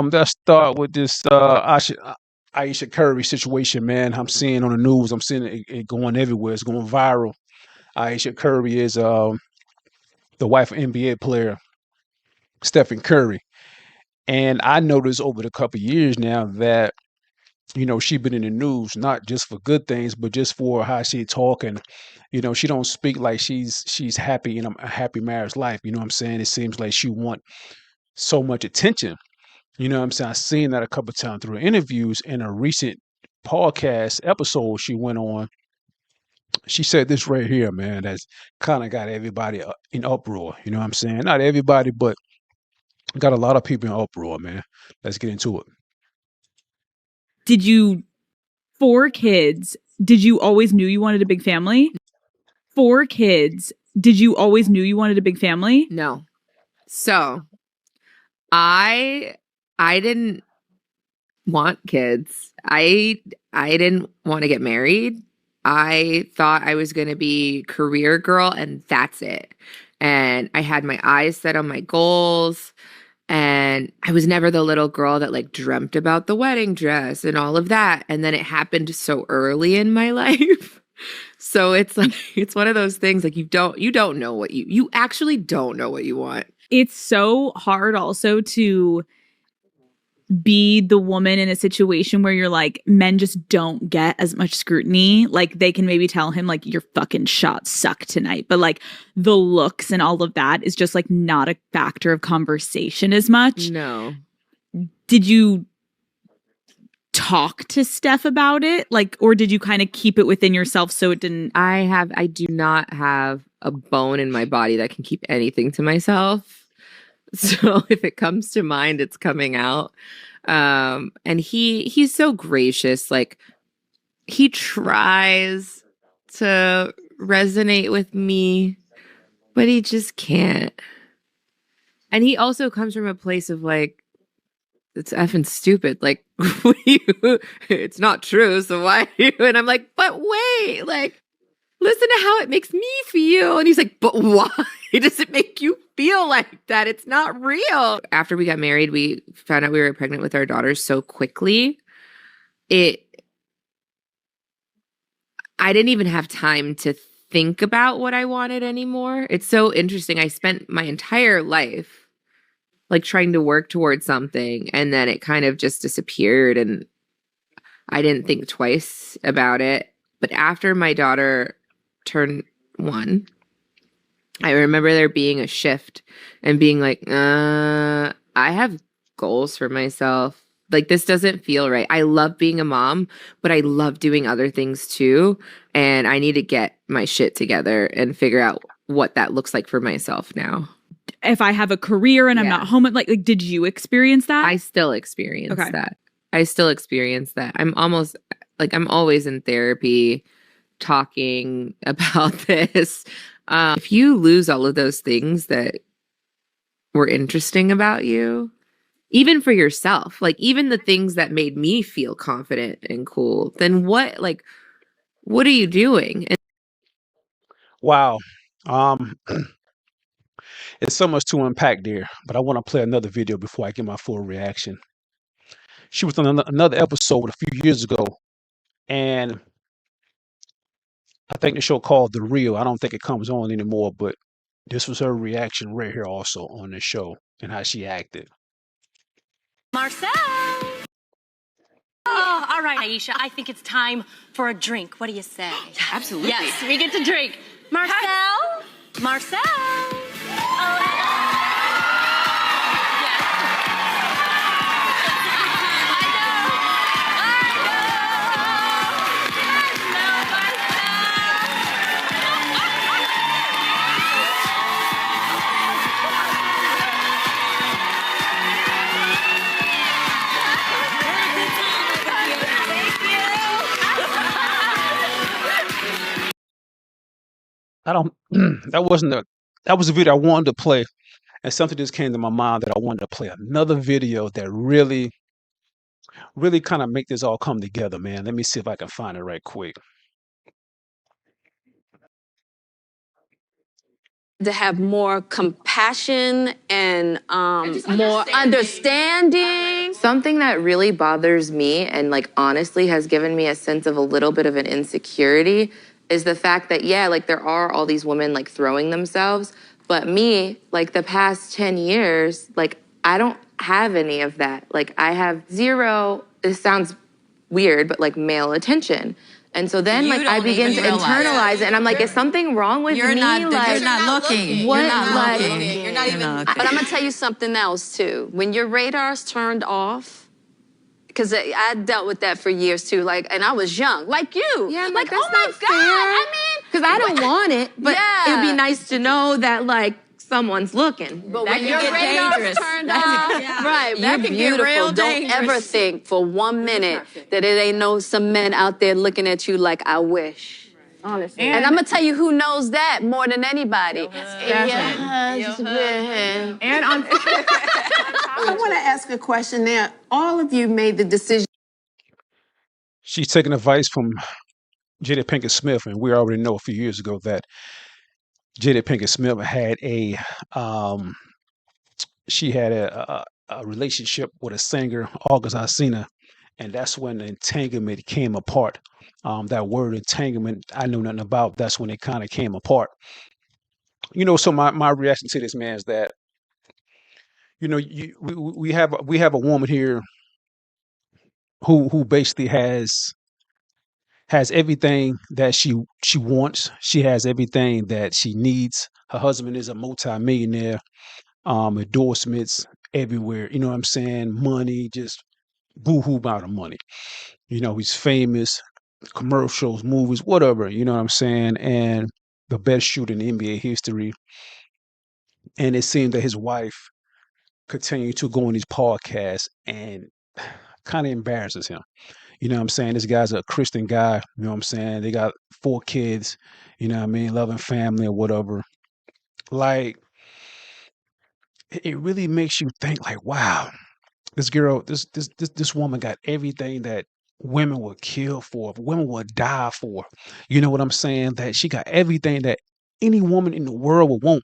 Let's start with this Ayesha Curry situation, man. I'm seeing on the news. I'm seeing it going everywhere. It's going viral. Ayesha Curry is the wife of NBA player Stephen Curry, and I noticed over the couple of years now that she's been in the news not just for good things, but just for how she talk and she don't speak like she's happy in a happy marriage life. You know what I'm saying? It seems like she want so much attention. You know what I'm saying? I've seen that a couple of times through interviews. In a recent podcast episode she went on, she said this right here, man, that's kind of got everybody in uproar. You know what I'm saying? Not everybody, but got a lot of people in uproar, man. Let's get into it. Did you, 4 kids, did you always knew you wanted a big family? 4 kids, did you always knew you wanted a big family? No. So I didn't want kids. I didn't want to get married. I thought I was going to be career girl and that's it. And I had my eyes set on my goals. And I was never the little girl that like dreamt about the wedding dress and all of that. And then it happened so early in my life. So it's like, it's one of those things like you don't know what you actually don't know what you want. It's so hard also to be the woman in a situation where you're like, men just don't get as much scrutiny. Like they can maybe tell him like your fucking shots suck tonight, but like the looks and all of that is just like not a factor of conversation as much. No. Did you talk to Steph about it? Like, or did you kind of keep it within yourself so it didn't? I do not have a bone in my body that can keep anything to myself. So if it comes to mind, it's coming out. And he's so gracious. Like he tries to resonate with me, but he just can't. And he also comes from a place of like, it's effing stupid. Like, it's not true. So why? And I'm like, but wait, like, listen to how it makes me feel. And he's like, but why does it make you feel like that? It's not real. After we got married, we found out we were pregnant with our daughters so quickly. I didn't even have time to think about what I wanted anymore. It's so interesting. I spent my entire life like trying to work towards something, and then it kind of just disappeared, and I didn't think twice about it. But after my daughter turned 1, I remember there being a shift and being like, I have goals for myself. Like, this doesn't feel right. I love being a mom, but I love doing other things too. And I need to get my shit together and figure out what that looks like for myself now. If I have a career and I'm not home, like, did you experience that? I still experience that. I still experience that. I'm always in therapy talking about this. If you lose all of those things that were interesting about you, even for yourself, like even the things that made me feel confident and cool, then what are you doing? Wow. It's so much to unpack there, but I want to play another video before I get my full reaction. She was on another episode a few years ago, and I think the show called The Real. I don't think it comes on anymore, but this was her reaction right here also on the show and how she acted. Marcel! Oh, all right, Ayesha, I think it's time for a drink. What do you say? Absolutely. Yes, we get to drink. Marcel? Marcel? That was a video I wanted to play, and something just came to my mind that I wanted to play another video that really kind of make this all come together, man. Let me see if I can find it right quick. To have more compassion and more understanding Something that really bothers me and like honestly has given me a sense of a little bit of an insecurity is the fact that, yeah, like there are all these women like throwing themselves, but me, like the past 10 years, like I don't have any of that. Like I have zero, this sounds weird, but like male attention. And so then like I begin to internalize it and I'm like, is something wrong with me? You're not looking. What? You're not looking. You're not even. But I'm gonna tell you something else too. When your radar's turned off, because I dealt with that for years too. Like, and I was young, like you. Yeah, I'm like, that's oh my not God. fair. I mean, because I don't want it, but Yeah. it'd be nice to know that like someone's looking. But That when can your get radar's dangerous. turned That off, can- right? That You're can get beautiful. real Don't dangerous. ever think for 1 minute that it ain't no some men out there looking at you like I wish. Honestly. And I'm gonna tell you who knows that more than anybody. Your husband. And on I want to ask a question now. All of you made the decision. She's taking advice from Jada Pinkett Smith, and we already know a few years ago that Jada Pinkett Smith had she had a relationship with a singer, August Alsina, and that's when the entanglement came apart. That word entanglement, I know nothing about. That's when it kind of came apart. So my reaction to this, man, is that we have a woman here who basically has everything that she wants. She has everything that she needs. Her husband is a multimillionaire, endorsements everywhere. You know what I'm saying? Money, just boo-hoo about the money. He's famous, commercials, movies, whatever. You know what I'm saying? And the best shooter in NBA history. And it seemed that his wife continued to go on these podcasts and kind of embarrasses him. You know what I'm saying? This guy's a Christian guy. You know what I'm saying? They got 4 kids, you know what I mean? Loving family or whatever. Like, it really makes you think like, wow, this girl, this woman got everything that women would kill for, women would die for. You know what I'm saying? That she got everything that any woman in the world would want.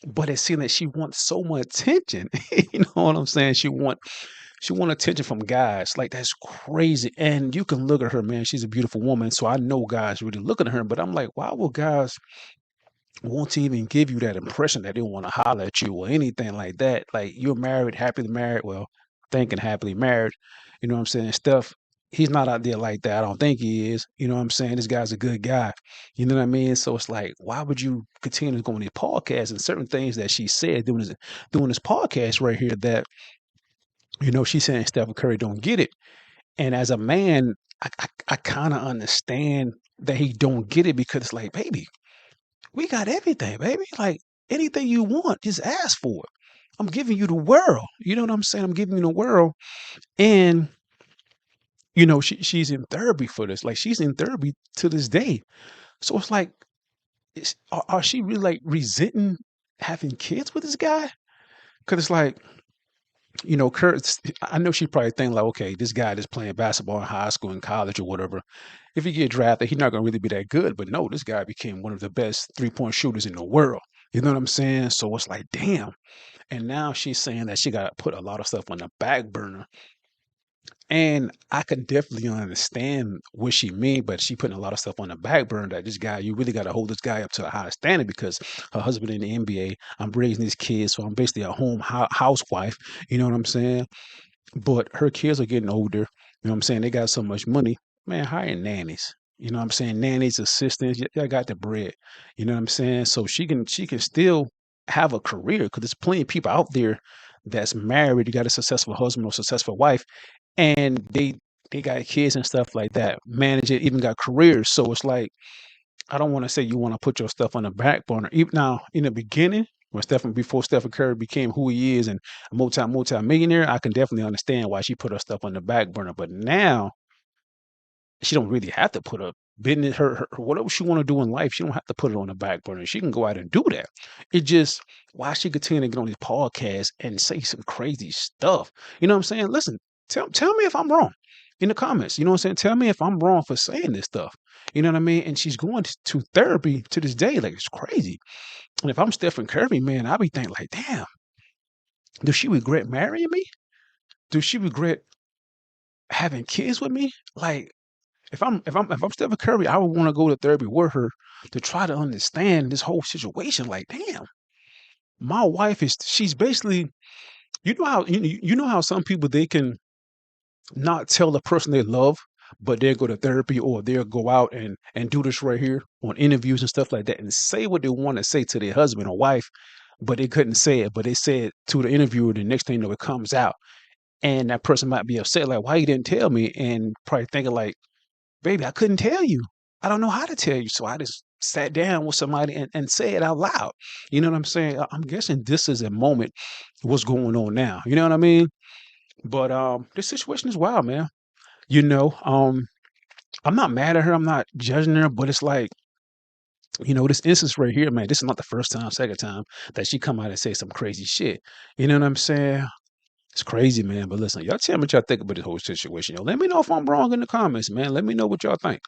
But it seems that she wants so much attention. You know what I'm saying? She want attention from guys. Like, that's crazy. And you can look at her, man. She's a beautiful woman. So I know guys really looking at her. But I'm like, why would guys want to even give you that impression that they want to holler at you or anything like that? Like, you're married, happily married. Well, thinking happily married. You know what I'm saying? Steph, he's not out there like that. I don't think he is. You know what I'm saying? This guy's a good guy. You know what I mean? So it's like, why would you continue to go on these podcasts and certain things that she said doing this podcast right here that, she's saying Steph Curry don't get it. And as a man, I kind of understand that he don't get it because it's like, baby, we got everything, baby. Like, anything you want, just ask for it. I'm giving you the world. You know what I'm saying? I'm giving you the world. And, she's in therapy for this. Like, she's in therapy to this day. So it's like, are she really like resenting having kids with this guy? Because it's like, Kurt, I know she probably think like, okay, this guy that's playing basketball in high school and college or whatever, if he get drafted, he's not going to really be that good. But no, this guy became one of the best 3-point shooters in the world. You know what I'm saying? So it's like, damn. And now she's saying that she got to put a lot of stuff on the back burner. And I could definitely understand what she mean, but she putting a lot of stuff on the back burner that this guy, you really got to hold this guy up to a high standard because her husband in the NBA, I'm raising these kids, so I'm basically a home housewife. You know what I'm saying? But her kids are getting older. You know what I'm saying? They got so much money. Man, hire nannies. You know what I'm saying? Nannies, assistants, y'all got the bread. You know what I'm saying? So she can still have a career because there's plenty of people out there that's married. You got a successful husband or successful wife, and they got kids and stuff like that. Manage it, even got careers. So it's like, I don't want to say you want to put your stuff on the back burner. Even now, in the beginning, before Stephen Curry became who he is and a multi-millionaire, I can definitely understand why she put her stuff on the back burner. But now she don't really have to put a business, her whatever she want to do in life, she don't have to put it on the back burner. She can go out and do that. It just, why she continue to get on these podcasts and say some crazy stuff. You know what I'm saying? Listen, tell me if I'm wrong in the comments. You know what I'm saying? Tell me if I'm wrong for saying this stuff. You know what I mean? And she's going to therapy to this day. Like, it's crazy. And if I'm Stephen Curry, man, I'll be thinking like, damn, does she regret marrying me? does she regret having kids with me? Like, if I'm Steph Curry, I would want to go to therapy with her to try to understand this whole situation. Like, damn, my wife she's basically, you know how some people, they can not tell the person they love, but they'll go to therapy, or they'll go out and do this right here on interviews and stuff like that, and say what they want to say to their husband or wife, but they couldn't say it, but they say it to the interviewer. The next thing you know, it comes out, and that person might be upset, like, why you didn't tell me? And probably thinking like, baby, I couldn't tell you. I don't know how to tell you. So I just sat down with somebody and say it out loud. You know what I'm saying? I'm guessing this is a moment, what's going on now. You know what I mean? But this situation is wild, man. You know, I'm not mad at her. I'm not judging her, but it's like, this instance right here, man, this is not the first time, second time that she come out and say some crazy shit. You know what I'm saying? It's crazy, man. But listen, y'all tell me what y'all think about this whole situation. Yo, let me know if I'm wrong in the comments, man. Let me know what y'all think.